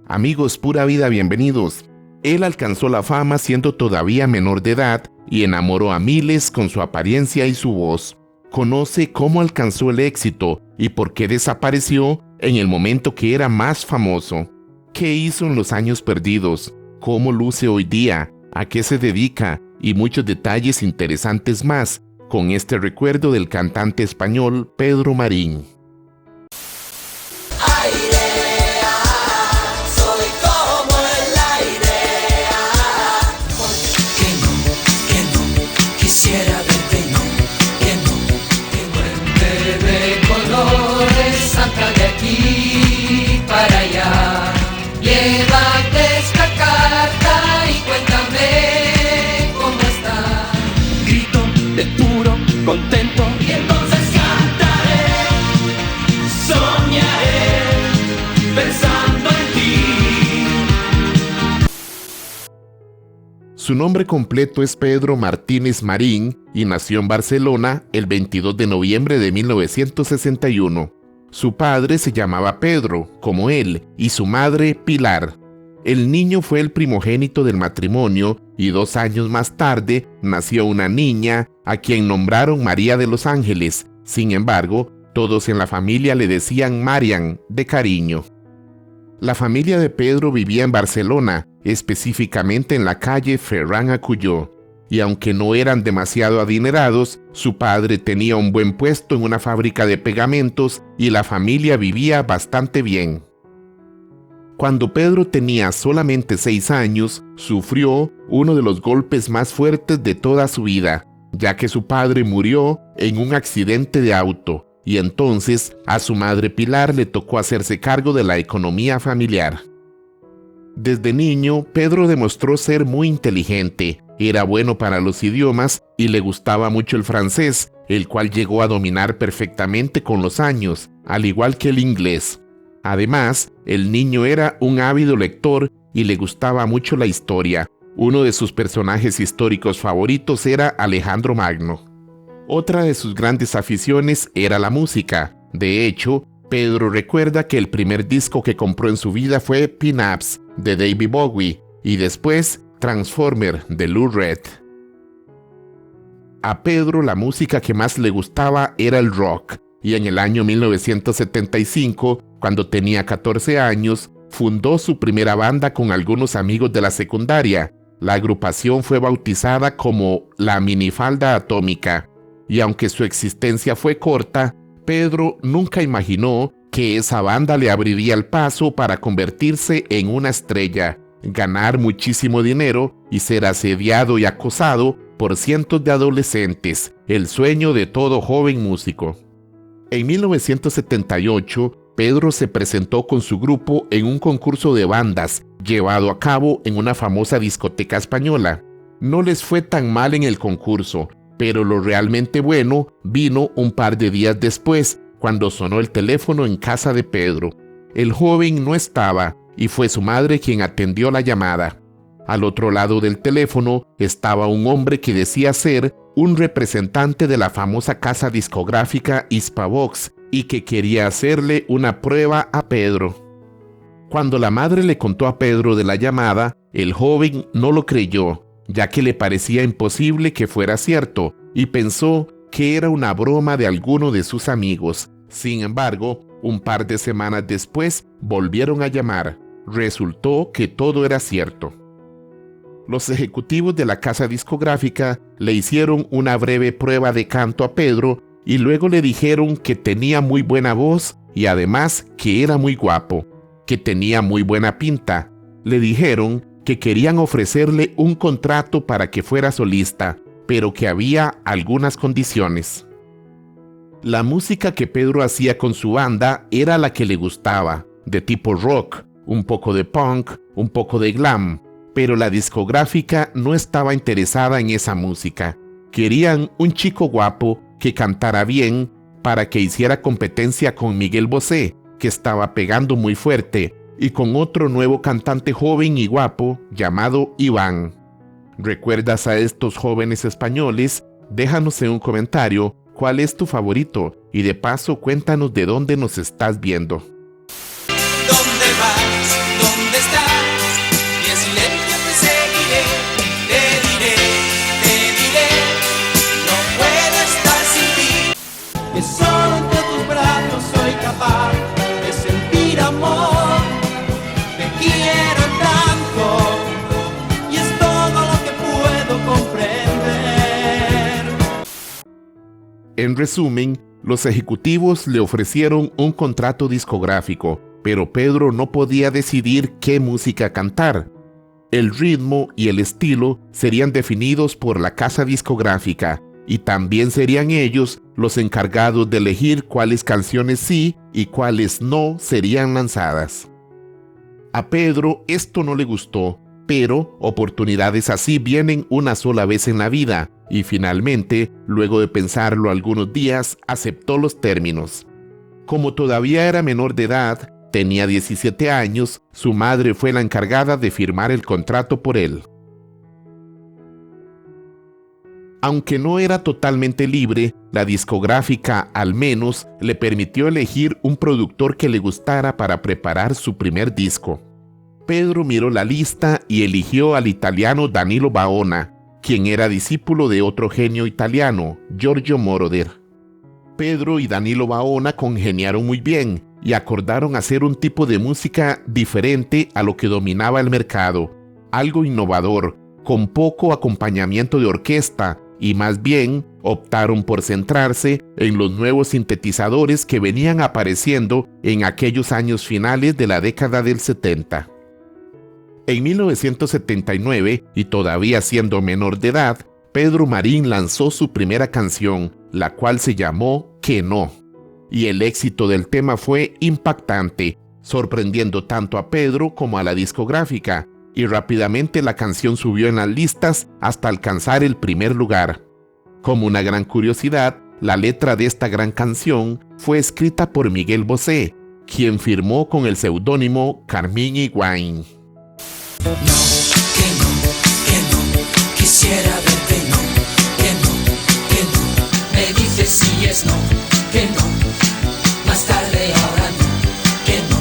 Amigos Pura Vida, bienvenidos. Él alcanzó la fama siendo todavía menor de edad y enamoró a miles con su apariencia y su voz. Conoce cómo alcanzó el éxito y por qué desapareció en el momento que era más famoso. ¿Qué hizo en los años perdidos? ¿Cómo luce hoy día? ¿A qué se dedica? Y muchos detalles interesantes más con este recuerdo del cantante español Pedro Marín. Para allá, llévate esta carta y cuéntame cómo está. Grito de puro contento y entonces cantaré, soñaré, pensando en ti. Su nombre completo es Pedro Martínez Marín y nació en Barcelona el 22 de noviembre de 1961. Su padre se llamaba Pedro, como él, y su madre Pilar. El niño fue el primogénito del matrimonio y 2 años más tarde nació una niña a quien nombraron María de los Ángeles. Sin embargo, todos en la familia le decían Marian, de cariño. La familia de Pedro vivía en Barcelona, específicamente en la calle Ferran Aculló. Y aunque no eran demasiado adinerados, su padre tenía un buen puesto en una fábrica de pegamentos y la familia vivía bastante bien. Cuando Pedro tenía solamente 6 años, sufrió uno de los golpes más fuertes de toda su vida, ya que su padre murió en un accidente de auto, y entonces a su madre Pilar le tocó hacerse cargo de la economía familiar. Desde niño, Pedro demostró ser muy inteligente. Era bueno para los idiomas y le gustaba mucho el francés, el cual llegó a dominar perfectamente con los años, al igual que el inglés. Además, el niño era un ávido lector y le gustaba mucho la historia. Uno de sus personajes históricos favoritos era Alejandro Magno. Otra de sus grandes aficiones era la música. De hecho, Pedro recuerda que el primer disco que compró en su vida fue Pin-Ups, de David Bowie, y después Transformer, de Lou Reed. A Pedro la música que más le gustaba era el rock, y en el año 1975, cuando tenía 14 años, fundó su primera banda con algunos amigos de la secundaria. La agrupación fue bautizada como La Minifalda Atómica, y aunque su existencia fue corta, Pedro nunca imaginó que esa banda le abriría el paso para convertirse en una estrella, ganar muchísimo dinero y ser asediado y acosado por cientos de adolescentes, el sueño de todo joven músico. En 1978, Pedro se presentó con su grupo en un concurso de bandas llevado a cabo en una famosa discoteca española. No les fue tan mal en el concurso, pero lo realmente bueno vino un par de días después, cuando sonó el teléfono en casa de Pedro. El joven no estaba y fue su madre quien atendió la llamada. Al otro lado del teléfono estaba un hombre que decía ser un representante de la famosa casa discográfica Hispavox y que quería hacerle una prueba a Pedro. Cuando la madre le contó a Pedro de la llamada, el joven no lo creyó, ya que le parecía imposible que fuera cierto, y pensó que era una broma de alguno de sus amigos. Sin embargo, un par de semanas después volvieron a llamar. Resultó que todo era cierto. Los ejecutivos de la casa discográfica le hicieron una breve prueba de canto a Pedro y luego le dijeron que tenía muy buena voz y además que era muy guapo, que tenía muy buena pinta. Le dijeron que querían ofrecerle un contrato para que fuera solista, pero que había algunas condiciones. La música que Pedro hacía con su banda era la que le gustaba, de tipo rock, un poco de punk, un poco de glam, pero la discográfica no estaba interesada en esa música. Querían un chico guapo que cantara bien para que hiciera competencia con Miguel Bosé, que estaba pegando muy fuerte, y con otro nuevo cantante joven y guapo llamado Iván. ¿Recuerdas a estos jóvenes españoles? Déjanos en un comentario cuál es tu favorito y de paso cuéntanos de dónde nos estás viendo. ¿Dónde vas? ¿Dónde En resumen, los ejecutivos le ofrecieron un contrato discográfico, pero Pedro no podía decidir qué música cantar. El ritmo y el estilo serían definidos por la casa discográfica, y también serían ellos los encargados de elegir cuáles canciones sí y cuáles no serían lanzadas. A Pedro esto no le gustó, pero oportunidades así vienen una sola vez en la vida, y finalmente, luego de pensarlo algunos días, aceptó los términos. Como todavía era menor de edad, tenía 17 años, su madre fue la encargada de firmar el contrato por él. Aunque no era totalmente libre, la discográfica al menos le permitió elegir un productor que le gustara para preparar su primer disco. Pedro miró la lista y eligió al italiano Danilo Baona, quien era discípulo de otro genio italiano, Giorgio Moroder. Pedro y Danilo Baona congeniaron muy bien y acordaron hacer un tipo de música diferente a lo que dominaba el mercado, algo innovador, con poco acompañamiento de orquesta, y más bien optaron por centrarse en los nuevos sintetizadores que venían apareciendo en aquellos años finales de la década del 70. En 1979, y todavía siendo menor de edad, Pedro Marín lanzó su primera canción, la cual se llamó Que no. Y el éxito del tema fue impactante, sorprendiendo tanto a Pedro como a la discográfica, y rápidamente la canción subió en las listas hasta alcanzar el primer lugar. Como una gran curiosidad, la letra de esta gran canción fue escrita por Miguel Bosé, quien firmó con el seudónimo Carmín Higuaín. No, que no, quisiera verte, no, que no, me dices si es no, que no, más tarde ahora no, que no.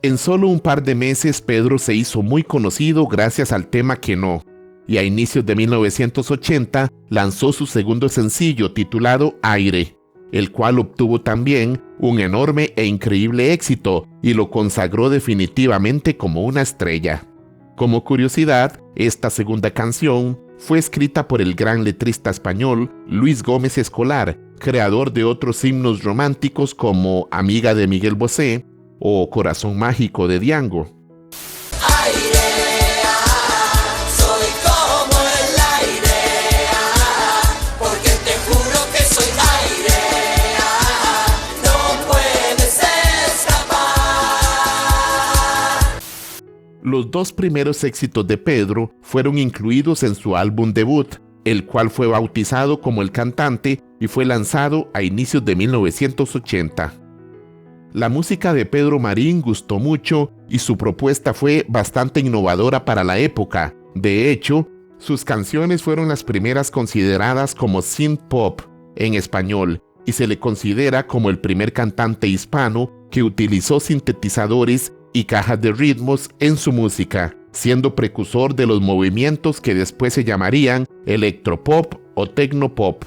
En solo un par de meses Pedro se hizo muy conocido gracias al tema Que no, y a inicios de 1980 lanzó su segundo sencillo titulado Aire, el cual obtuvo también un enorme e increíble éxito y lo consagró definitivamente como una estrella. Como curiosidad, esta segunda canción fue escrita por el gran letrista español Luis Gómez Escolar, creador de otros himnos románticos como Amiga de Miguel Bosé o Corazón Mágico de Diango. Los dos primeros éxitos de Pedro fueron incluidos en su álbum debut, el cual fue bautizado como El Cantante y fue lanzado a inicios de 1980. La música de Pedro Marín gustó mucho y su propuesta fue bastante innovadora para la época. De hecho, sus canciones fueron las primeras consideradas como synth pop en español y se le considera como el primer cantante hispano que utilizó sintetizadores y cajas de ritmos en su música, siendo precursor de los movimientos que después se llamarían electropop o tecnopop.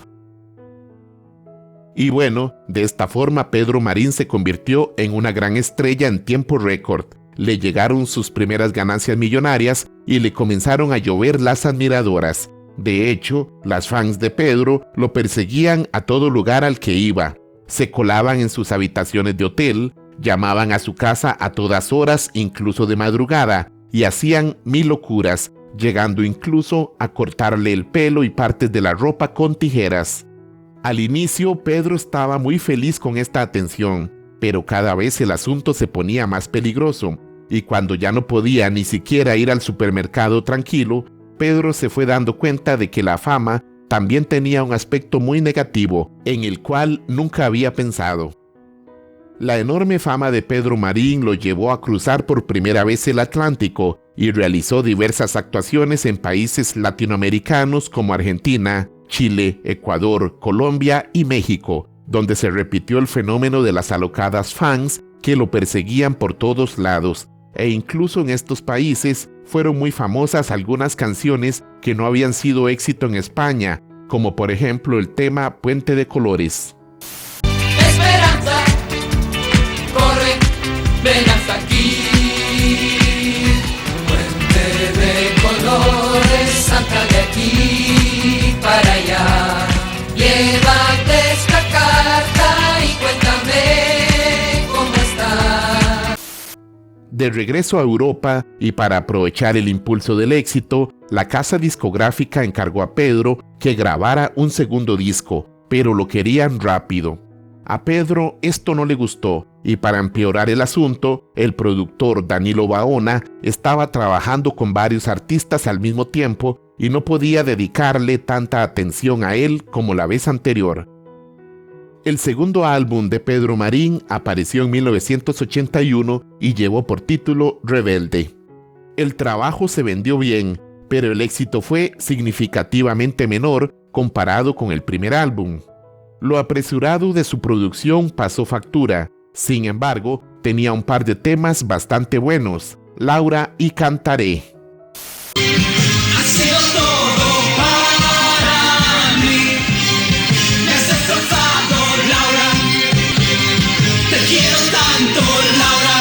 Y bueno, de esta forma Pedro Marín se convirtió en una gran estrella en tiempo récord. Le llegaron sus primeras ganancias millonarias y le comenzaron a llover las admiradoras. De hecho, las fans de Pedro lo perseguían a todo lugar al que iba. Se colaban en sus habitaciones de hotel, llamaban a su casa a todas horas, incluso de madrugada, y hacían mil locuras, llegando incluso a cortarle el pelo y partes de la ropa con tijeras. Al inicio, Pedro estaba muy feliz con esta atención, pero cada vez el asunto se ponía más peligroso, y cuando ya no podía ni siquiera ir al supermercado tranquilo, Pedro se fue dando cuenta de que la fama también tenía un aspecto muy negativo, en el cual nunca había pensado. La enorme fama de Pedro Marín lo llevó a cruzar por primera vez el Atlántico y realizó diversas actuaciones en países latinoamericanos como Argentina, Chile, Ecuador, Colombia y México, donde se repitió el fenómeno de las alocadas fans que lo perseguían por todos lados, e incluso en estos países fueron muy famosas algunas canciones que no habían sido éxito en España, como por ejemplo el tema Puente de Colores. Esperanza, corre, ven hasta aquí. Puente de colores, salta de aquí para allá. De regreso a Europa y para aprovechar el impulso del éxito, la casa discográfica encargó a Pedro que grabara un segundo disco, pero lo querían rápido. A Pedro esto no le gustó y para empeorar el asunto, el productor Danilo Baona estaba trabajando con varios artistas al mismo tiempo y no podía dedicarle tanta atención a él como la vez anterior. El segundo álbum de Pedro Marín apareció en 1981 y llevó por título Rebelde. El trabajo se vendió bien, pero el éxito fue significativamente menor comparado con el primer álbum. Lo apresurado de su producción pasó factura. Sin embargo, tenía un par de temas bastante buenos, Laura y Cantaré. Ha sido todo para mí. Me has destrozado, Laura. Te quiero tanto, Laura.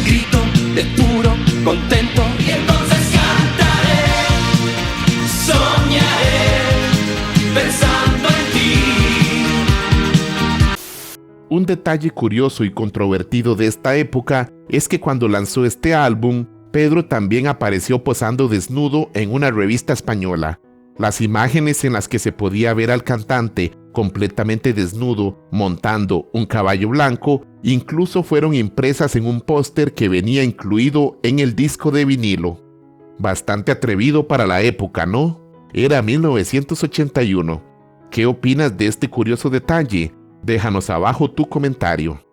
Grito de puro contento. Y entonces cantaré, soñaré, pensando en ti. Un detalle curioso y controvertido de esta época es que cuando lanzó este álbum, Pedro también apareció posando desnudo en una revista española. Las imágenes en las que se podía ver al cantante completamente desnudo montando un caballo blanco incluso fueron impresas en un póster que venía incluido en el disco de vinilo. Bastante atrevido para la época, ¿no? Era 1981. ¿Qué opinas de este curioso detalle? Déjanos abajo tu comentario.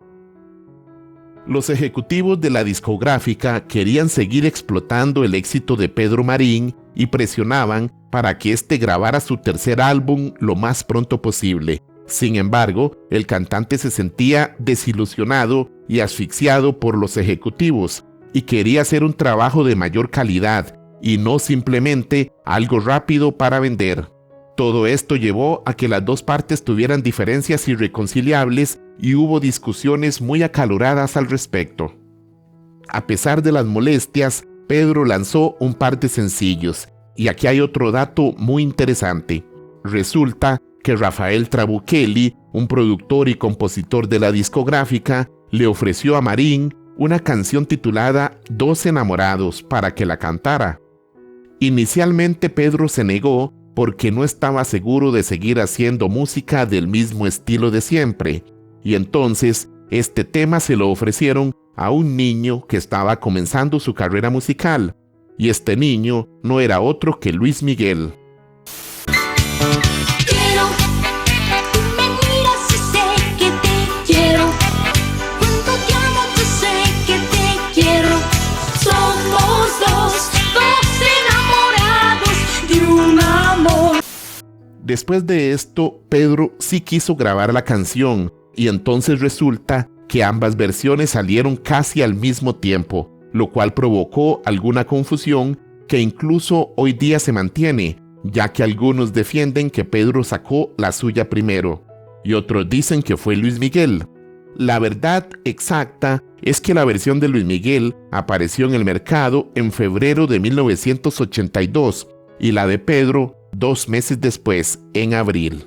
Los ejecutivos de la discográfica querían seguir explotando el éxito de Pedro Marín y presionaban para que éste grabara su tercer álbum lo más pronto posible. Sin embargo, el cantante se sentía desilusionado y asfixiado por los ejecutivos y quería hacer un trabajo de mayor calidad y no simplemente algo rápido para vender. Todo esto llevó a que las dos partes tuvieran diferencias irreconciliables y hubo discusiones muy acaloradas al respecto. A pesar de las molestias, Pedro lanzó un par de sencillos, y aquí hay otro dato muy interesante. Resulta que Rafael Trabuchelli, un productor y compositor de la discográfica, le ofreció a Marín una canción titulada Dos enamorados para que la cantara. Inicialmente Pedro se negó porque no estaba seguro de seguir haciendo música del mismo estilo de siempre, y entonces este tema se lo ofrecieron a un niño que estaba comenzando su carrera musical, y este niño no era otro que Luis Miguel. Quiero, tú me miras y sé que te quiero. Cuando te amo, yo sé que te quiero. Somos dos enamorados de un amor. Después de esto, Pedro sí quiso grabar la canción, y entonces resulta que ambas versiones salieron casi al mismo tiempo, lo cual provocó alguna confusión que incluso hoy día se mantiene, ya que algunos defienden que Pedro sacó la suya primero, y otros dicen que fue Luis Miguel. La verdad exacta es que la versión de Luis Miguel apareció en el mercado en febrero de 1982, y la de Pedro 2 meses después, en abril.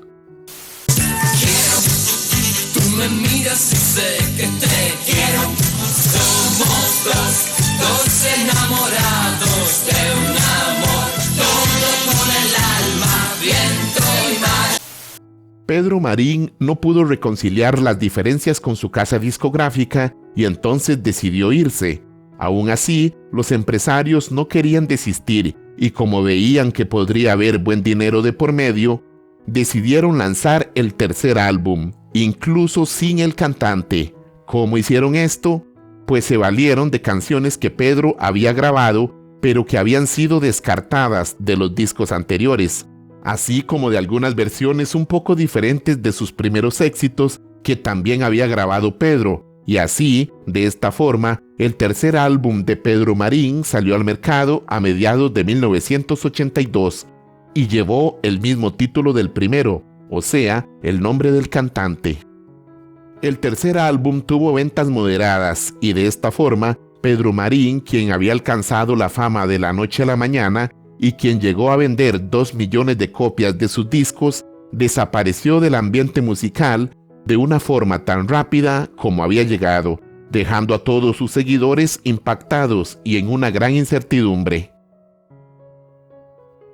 Tú me miras y sé que te quiero. Somos dos enamorados de un amor. Todo con el alma, viento y mar. Pedro Marín no pudo reconciliar las diferencias con su casa discográfica y entonces decidió irse. Aún así, los empresarios no querían desistir y como veían que podría haber buen dinero de por medio, decidieron lanzar el tercer álbum, incluso sin el cantante. ¿Cómo hicieron esto? Pues se valieron de canciones que Pedro había grabado, pero que habían sido descartadas de los discos anteriores, así como de algunas versiones un poco diferentes de sus primeros éxitos que también había grabado Pedro, y así, de esta forma, el tercer álbum de Pedro Marín salió al mercado a mediados de 1982 y llevó el mismo título del primero, o sea, el nombre del cantante. El tercer álbum tuvo ventas moderadas y de esta forma, Pedro Marín, quien había alcanzado la fama de la noche a la mañana y quien llegó a vender 2 millones de copias de sus discos, desapareció del ambiente musical de una forma tan rápida como había llegado, dejando a todos sus seguidores impactados y en una gran incertidumbre.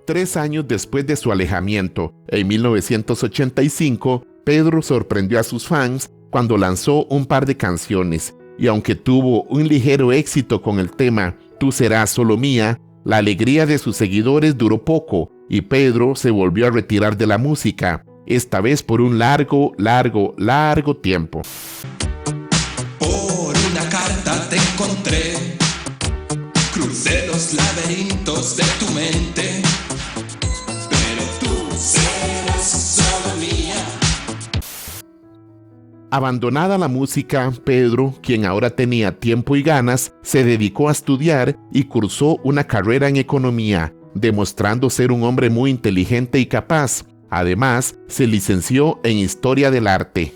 3 años después de su alejamiento, en 1985, Pedro sorprendió a sus fans cuando lanzó un par de canciones, y aunque tuvo un ligero éxito con el tema Tú serás solo mía, la alegría de sus seguidores duró poco y Pedro se volvió a retirar de la música, esta vez por un largo tiempo. Por una carta te encontré, crucé los laberintos de tu mente, pero tú serás solo mía. Abandonada la música, Pedro, quien ahora tenía tiempo y ganas, se dedicó a estudiar y cursó una carrera en economía, demostrando ser un hombre muy inteligente y capaz. Además, se licenció en Historia del Arte.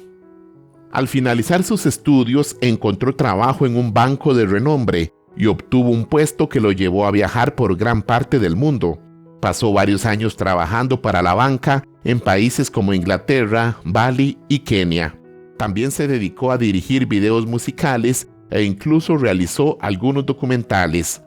Al finalizar sus estudios, encontró trabajo en un banco de renombre y obtuvo un puesto que lo llevó a viajar por gran parte del mundo. Pasó varios años trabajando para la banca en países como Inglaterra, Bali y Kenia. También se dedicó a dirigir videos musicales e incluso realizó algunos documentales.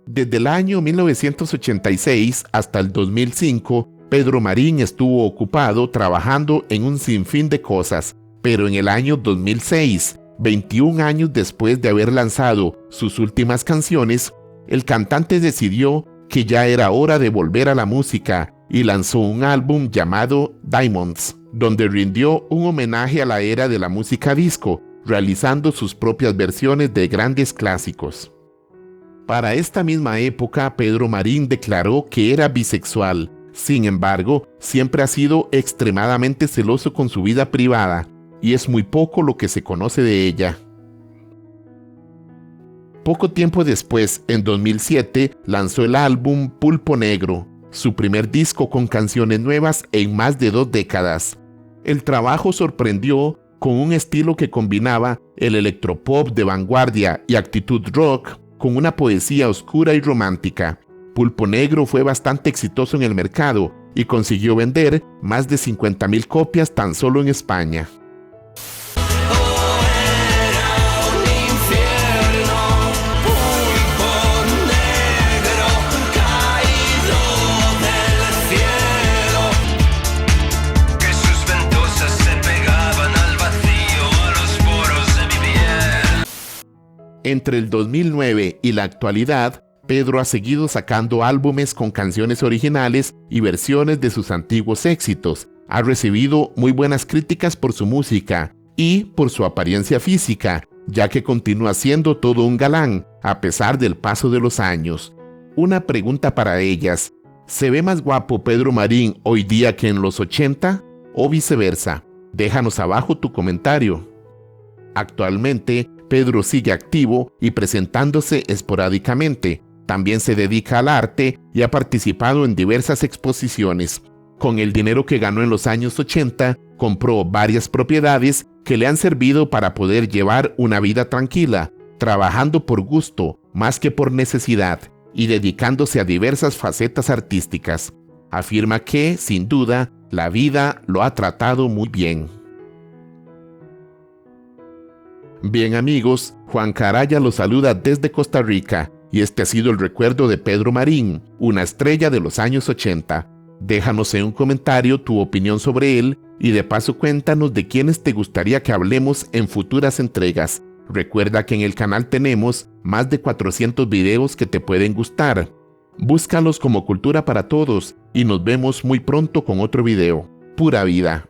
Desde el año 1986 hasta el 2005, Pedro Marín estuvo ocupado trabajando en un sinfín de cosas, pero en el año 2006, 21 años después de haber lanzado sus últimas canciones, el cantante decidió que ya era hora de volver a la música y lanzó un álbum llamado Diamonds, donde rindió un homenaje a la era de la música disco, realizando sus propias versiones de grandes clásicos. Para esta misma época, Pedro Marín declaró que era bisexual. Sin embargo, siempre ha sido extremadamente celoso con su vida privada, y es muy poco lo que se conoce de ella. Poco tiempo después, en 2007, lanzó el álbum Pulpo Negro, su primer disco con canciones nuevas en más de 2 décadas. El trabajo sorprendió con un estilo que combinaba el electropop de vanguardia y actitud rock con una poesía oscura y romántica. Pulpo Negro fue bastante exitoso en el mercado y consiguió vender más de 50,000 copias tan solo en España. Entre el 2009 y la actualidad, Pedro ha seguido sacando álbumes con canciones originales y versiones de sus antiguos éxitos. Ha recibido muy buenas críticas por su música y por su apariencia física, ya que continúa siendo todo un galán, a pesar del paso de los años. Una pregunta para ellas: ¿se ve más guapo Pedro Marín hoy día que en los 80 o viceversa? Déjanos abajo tu comentario. Actualmente, Pedro sigue activo y presentándose esporádicamente. También se dedica al arte y ha participado en diversas exposiciones. Con el dinero que ganó en los años 80, compró varias propiedades que le han servido para poder llevar una vida tranquila, trabajando por gusto más que por necesidad y dedicándose a diversas facetas artísticas. Afirma que, sin duda, la vida lo ha tratado muy bien. Bien amigos, Juan Caraya los saluda desde Costa Rica y este ha sido el recuerdo de Pedro Marín, una estrella de los años 80. Déjanos en un comentario tu opinión sobre él y de paso cuéntanos de quiénes te gustaría que hablemos en futuras entregas. Recuerda que en el canal tenemos más de 400 videos que te pueden gustar. Búscalos como Cultura para Todos y nos vemos muy pronto con otro video. Pura vida.